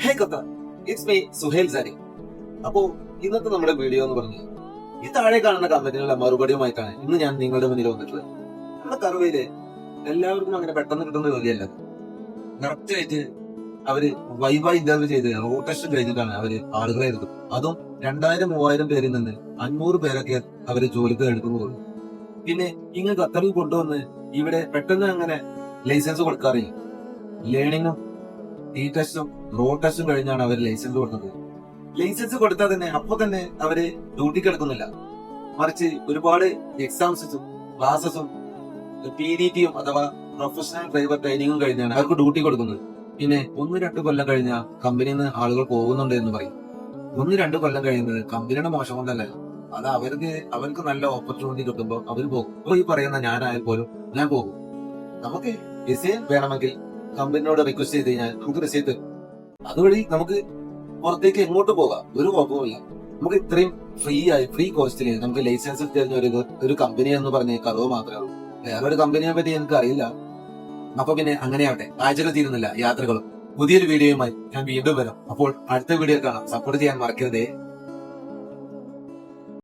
ഹേ കത്ത, it's me Suhail സാരി. അപ്പോ ഇന്നത്തെ നമ്മുടെ വീഡിയോ എന്ന് പറഞ്ഞു ഈ താഴെ കാണുന്ന കമന്റിനുള്ള മറുപടിയുമായിട്ടാണ് ഇന്ന് ഞാൻ നിങ്ങളുടെ മുന്നിൽ വന്നിട്ടുള്ളത്. നമ്മുടെ കറുവയില് എല്ലാവർക്കും അങ്ങനെ പെട്ടെന്ന് കിട്ടുന്ന ജോലിയല്ല. കറക്റ്റ് ആയിട്ട് അവര് വൈവായി ഇന്റർവ്യൂ ചെയ്ത് റോട്ടേഷൻ കഴിഞ്ഞിട്ടാണ് അവര് ആളുകളെ എടുക്കും. അതും 2000-3000 പേരിൽ നിന്ന് 500 പേരൊക്കെ അവര് ജോലിക്ക് എടുക്കുന്നത്. പിന്നെ ഇങ്ങ് ഖത്തറിൽ കൊണ്ടുവന്ന് ഇവിടെ പെട്ടെന്ന് അങ്ങനെ ലൈസൻസ് കൊടുക്കാറില്ല. ലേണിങ്ങും ടി ടെസ്റ്റും റോഡ് ടെസ്റ്റും കഴിഞ്ഞാണ് അവർ ലൈസൻസ് കൊടുക്കുന്നത്. ലൈസൻസ് കൊടുത്താൽ തന്നെ അപ്പൊ തന്നെ അവര് ഡ്യൂട്ടിക്ക് എടുക്കുന്നില്ല, മറിച്ച് ഒരുപാട് എക്സാംസും ക്ലാസസും PDT-യും അഥവാ പ്രൊഫഷണൽ ഡ്രൈവർ ട്രെയിനിങ്ങും കഴിഞ്ഞാണ് അവർക്ക് ഡ്യൂട്ടി കൊടുക്കുന്നത്. പിന്നെ 1-2 കൊല്ലം കഴിഞ്ഞാൽ കമ്പനിയിൽ നിന്ന് ആളുകൾ പോകുന്നുണ്ട് എന്ന് പറയും. 1-2 കൊല്ലം കഴിയുന്നത് കമ്പനിയുടെ മോശം കൊണ്ടല്ല, അത് അവർക്ക് നല്ല ഓപ്പർച്യൂണിറ്റി കിട്ടുമ്പോൾ അവർ പോകും. ഇപ്പൊ ഈ പറയുന്ന ഞാനായാൽ പോലും ഞാൻ പോകും. നമുക്ക് റിസൈൻ വേണമെങ്കിൽ കമ്പനിയോട് റിക്വസ്റ്റ് ചെയ്ത് കഴിഞ്ഞാൽ നമുക്ക് റിസൈൻ തരും. അതുവഴി നമുക്ക് പുറത്തേക്ക് എങ്ങോട്ട് പോകാം, ഒരു കുഴപ്പമില്ല. നമുക്ക് ഇത്രയും ഫ്രീ കോസ്റ്റില് നമുക്ക് ലൈസൻസ് തരുന്ന ഒരു കമ്പനി എന്ന് പറഞ്ഞ കറവ് മാത്രമേ ഉള്ളൂ. വേറൊരു കമ്പനിയെ പറ്റി എനിക്ക് അറിയില്ല. അപ്പൊ പിന്നെ അങ്ങനെയാവട്ടെ, ആഴ്ചകൾ തീരുന്നില്ല യാത്രകളും. പുതിയൊരു വീഡിയോയുമായി ഞാൻ വീണ്ടും വരാം. അപ്പോൾ അടുത്ത വീഡിയോ കാണാം. സപ്പോർട്ട് ചെയ്യാൻ മറക്കരുതേ.